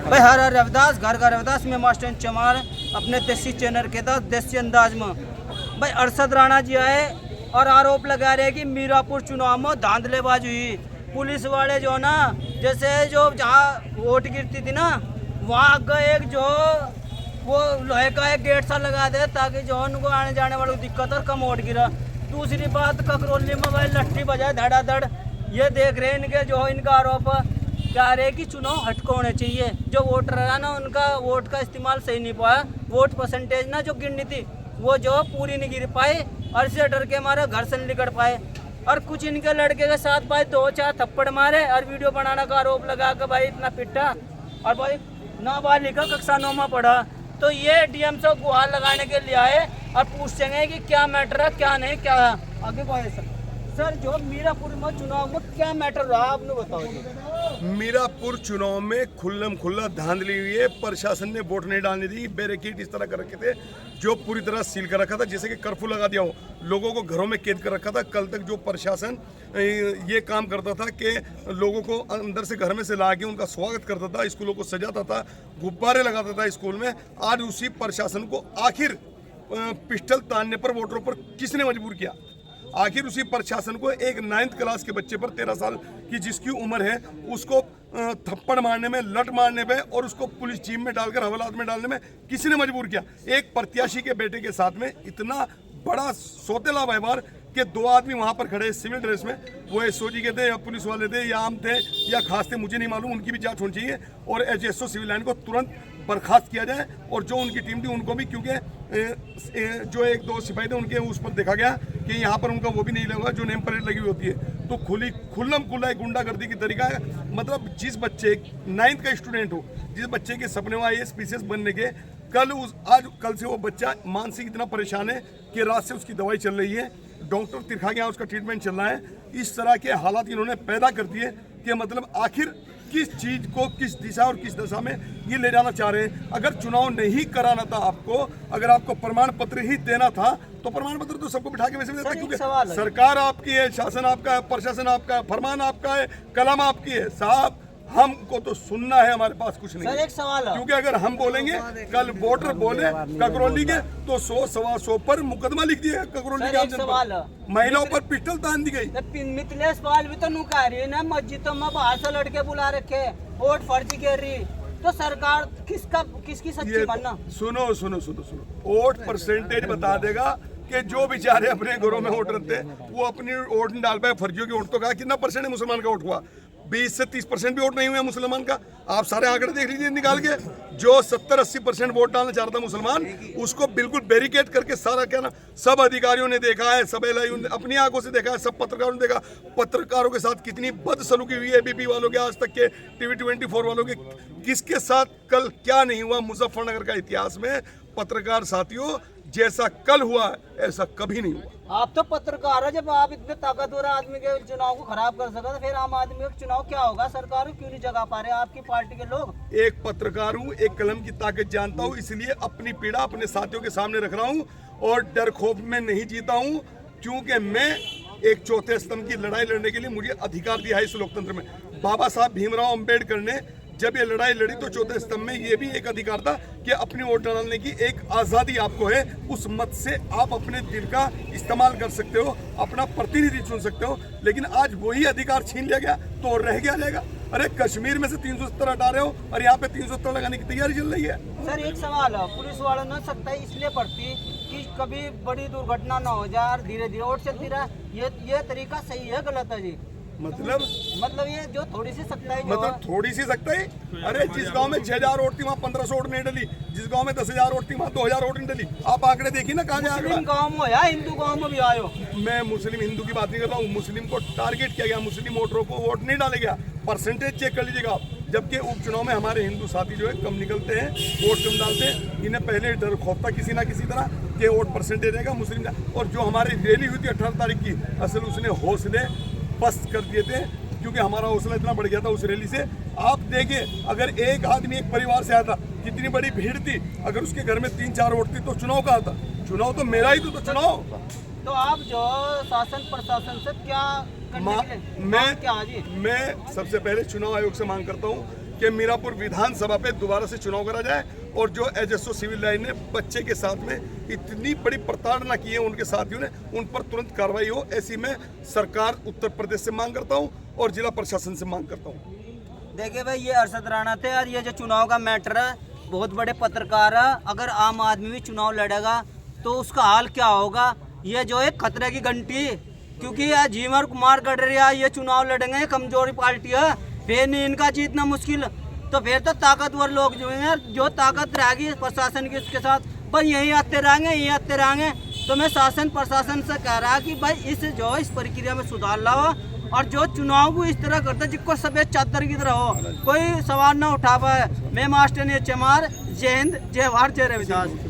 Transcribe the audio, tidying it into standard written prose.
भाई हर हर रविदास घर घर रविदास में मास्टर चमार अपने देसी चैनल के तहत देसी अंदाज में भाई अरशद राणा जी आए और आरोप लगा रहे कि मीरापुर चुनाव में धांधलेबाजी हुई। पुलिस वाले जो ना जैसे जो जहाँ वोट गिरती थी ना वहाँ आगे एक जो वो लोहे का एक गेट सा लगा दे ताकि जो उनको आने जाने वालों को दिक्कत और कम वोट गिरा। दूसरी बात ककरौली में भाई लट्ठी बजाए धड़ाधड़ ये देख रहे हैं इनके जो इनका आरोप क्या रहे कि चुनाव हटके होने चाहिए। जो वोटर है ना उनका वोट का इस्तेमाल सही नहीं पाया। वोट परसेंटेज ना जो गिरनी थी वो जो पूरी नहीं गिर पाई और इससे डर के हमारे घर से नहीं निकल पाए। और कुछ इनके लड़के के साथ भाई 2-4 थप्पड़ मारे और वीडियो बनाने का आरोप लगा कर भाई इतना पिटा। और भाई नाबालिग कक्षा 9 में पढ़ा तो ये डीएम से गुहार लगाने के लिए आए और पूछेंगे कि क्या मैटर है क्या नहीं क्या है। आगे को है सर जो मीरापुर में चुनाव में क्या मैटर रहा आपने बताओ। मीरापुर चुनाव में खुल्लम खुल्ला धांधली हुई है। प्रशासन ने वोट नहीं डालने दी, बैरिकेड इस तरह कर रखे थे जो पूरी तरह सील कर रखा था, जैसे कि कर्फ्यू लगा दिया हो, लोगों को घरों में कैद कर रखा था। कल तक जो प्रशासन ये काम करता था कि लोगों को अंदर से घर में से ला के उनका स्वागत करता था, स्कूलों को सजाता था, गुब्बारे लगाता था स्कूल में, आज उसी प्रशासन को आखिर पिस्टल तानने पर वोटरों पर किसने मजबूर किया? आखिर उसी प्रशासन को एक 9th क्लास के बच्चे पर 13 साल की जिसकी उम्र है उसको थप्पड़ मारने में, लट मारने में और उसको पुलिस जीप में डालकर हवालात में डालने में किसी ने मजबूर किया? एक प्रत्याशी के बेटे के साथ में इतना बड़ा सौतेला व्यवहार कि 2 आदमी वहां पर खड़े सिविल ड्रेस में, वो एसओजी के थे या पुलिस वाले थे या आम थे या खास थे, मुझे नहीं मालूम, उनकी भी जांच होनी चाहिए और एचएसओ सिविल लाइन को तुरंत बर्खास्त किया जाए। और जो उनकी टीम थी उनको भी, क्योंकि जो 1-2 सिपाही थे उनके उस पर देखा गया कि यहाँ पर उनका वो भी नहीं लगा जो नेम प्लेट लगी हुई होती है। तो खुल्लम खुल्ला एक गुंडागर्दी की तरीका है। मतलब जिस बच्चे 9th का स्टूडेंट हो, जिस बच्चे के सपने में IAS PCS बनने के, कल से वो बच्चा मानसिक इतना परेशान है कि रात से उसकी दवाई चल रही है, डॉक्टर तिरखा गया, उसका ट्रीटमेंट चल रहा है। इस तरह के हालात इन्होंने पैदा कर दिए कि मतलब आखिर किस चीज को किस दिशा और किस दशा में ये ले जाना चाह रहे हैं। अगर चुनाव नहीं कराना था आपको, अगर आपको प्रमाण पत्र ही देना था तो प्रमाण पत्र तो सबको बिठा के वैसे देता, क्योंकि सरकार आपकी है, शासन आपका है, प्रशासन आपका है, फरमान आपका है, कलम आपकी है। साहब हमको तो सुनना है, हमारे पास कुछ नहीं। सर एक सवाल है, क्योंकि अगर हम बोलेंगे, कल वोटर बोले ककरौली के तो 100-125 पर मुकदमा लिख दिया ककरौली के, महिलाओं पर पिस्टल तान दी गई। मिथिलेश पाल भी तो नुका रही है ना, मस्जिदों में बाहर से लड़के बुला रखे, वोट फर्जी कर रही, तो सरकार किसकी सच्ची मानना? सुनो सुनो सुनो सुनो, वोट परसेंटेज बता देगा कि जो बेचारे अपने घरों में वोट रखते वो अपनी वोट नहीं डाल पाए, फर्जियों की वोट तो कहा कितना परसेंट है मुसलमान का वोट हुआ? 20 से 30% भी वोट नहीं हुआ मुसलमान का। आप सारे आंकड़े देख लीजिए निकाल के। जो 70-80% वोट डालना चाहता था मुसलमान, उसको बिल्कुल बैरिकेड करके सारा क्या ना, सब अधिकारियों ने देखा है, सब एलआईयू ने अपनी आंखों से देखा है, सब पत्रकारों ने देखा पत्रकारों के साथ कितनी बदसलूकी हुई है, एबीपी वालों के, आज तक के टीवी 24 वालों के, किसके साथ कल क्या नहीं हुआ। मुजफ्फरनगर का इतिहास में पत्रकार साथियों जैसा कल हुआ ऐसा कभी नहीं हुआ। आप तो पत्रकार है, जब आप इतने ताकतवर आदमी के चुनाव को खराब कर सका तो फिर आम आदमी का चुनाव क्या होगा? सरकार क्यों नहीं जगा पा रहे आपकी पार्टी के लोग? एक पत्रकार हूँ, एक कलम की ताकत जानता हूँ, इसलिए अपनी पीड़ा अपने साथियों के सामने रख रहा हूँ और डर खौफ में नहीं जीता हूँ, क्योंकि मैं एक चौथे स्तंभ की लड़ाई लड़ने के लिए मुझे अधिकार दिया है इस लोकतंत्र में। बाबा साहब भीमराव अम्बेडकर ने जब ये लड़ाई लड़ी तो चौथे स्तंभ में ये भी एक अधिकार था कि अपनी वोट डालने की एक आज़ादी आपको है। उस मत से आप अपने दिल का इस्तेमाल कर सकते हो, अपना प्रतिनिधि चुन सकते हो, लेकिन आज वही अधिकार छीन लिया गया तो रह गया जाएगा। अरे कश्मीर में से 370 हटा रहे हो और यहाँ पे 370 लगाने की तैयारी चल रही है। सर एक सवाल है, पुलिस वालों ने सख्ताई इसलिए बढ़ती कि कभी बड़ी दुर्घटना ना हो जाए, धीरे धीरे वोट चलती रहे, ये तरीका सही है गलत है जी? मतलब ये जो थोड़ी सी सख्ताई, मतलब थोड़ी सी सख्ताई? अरे जिस गांव में 6000 वोट थी वहाँ 1500 वोट नहीं डली, जिस गांव में 10,000 वोट थी वहाँ 2000 वोट नहीं डली। आप आंकड़े देखिए ना, कहाँ मुस्लिम गांव में या हिंदू गांव में भी आयो। मैं मुस्लिम हिंदू की बात नहीं कर रहा हूँ, मुस्लिम को टारगेट किया गया, मुस्लिम वोटरों को वोट नहीं डाले गया। परसेंटेज चेक कर लीजिएगा आप। जबकि उपचुनाव में हमारे हिंदू साथी जो है कम निकलते हैं, वोट कम डालते हैं। इन्हें पहले डर खौफ था किसी ना किसी तरह कि वोट परसेंटेज रहेगा मुस्लिम का। और जो हमारी रैली हुई थी 18 तारीख की, असल उसने हौसले पस्त कर दिए थे, क्योंकि हमारा हौसला इतना बढ़ गया था उस रैली से। आप देखिए, अगर एक आदमी एक परिवार से आया था, कितनी बड़ी भीड़ थी, अगर उसके घर में 3-4 वोट थी तो चुनाव कहाँ था? चुनाव तो मेरा ही तो चुनाव। तो आप जो शासन प्रशासन से क्या मैं सबसे पहले चुनाव आयोग से मांग करता हूँ कि मीरापुर विधानसभा पे दोबारा से चुनाव करा जाए और जो एजएसओ सिविल लाइन ने बच्चे के साथ में इतनी बड़ी प्रताड़ना की है उनके साथियों ने, उन पर तुरंत कार्रवाई हो, ऐसी मैं सरकार उत्तर प्रदेश से मांग करता हूँ और जिला प्रशासन से मांग करता हूँ। देखिए भाई, ये अरशद राणा थे और ये जो चुनाव का मैटर है, बहुत बड़े पत्रकार है। अगर आम आदमी भी चुनाव लड़ेगा तो उसका हाल क्या होगा, ये जो है खतरे की घंटी, क्योंकि ये जीवन कुमार गडरिया ये चुनाव लड़ेंगे, कमजोरी पार्टी है, फिर नहीं इनका जीतना मुश्किल। तो फिर तो ताकतवर लोग जो हैं, जो ताकत रहेगी प्रशासन की उसके साथ, पर यही आते रहेंगे। तो मैं शासन प्रशासन से कह रहा कि भाई इस प्रक्रिया में सुधार लाओ और जो चुनाव को इस तरह करता है जिसको सफेद चादर की तरह हो, कोई सवाल ना उठा पाए। मैं मास्टर ने चमार, जय हिंद, जय भारत, जय रविदास।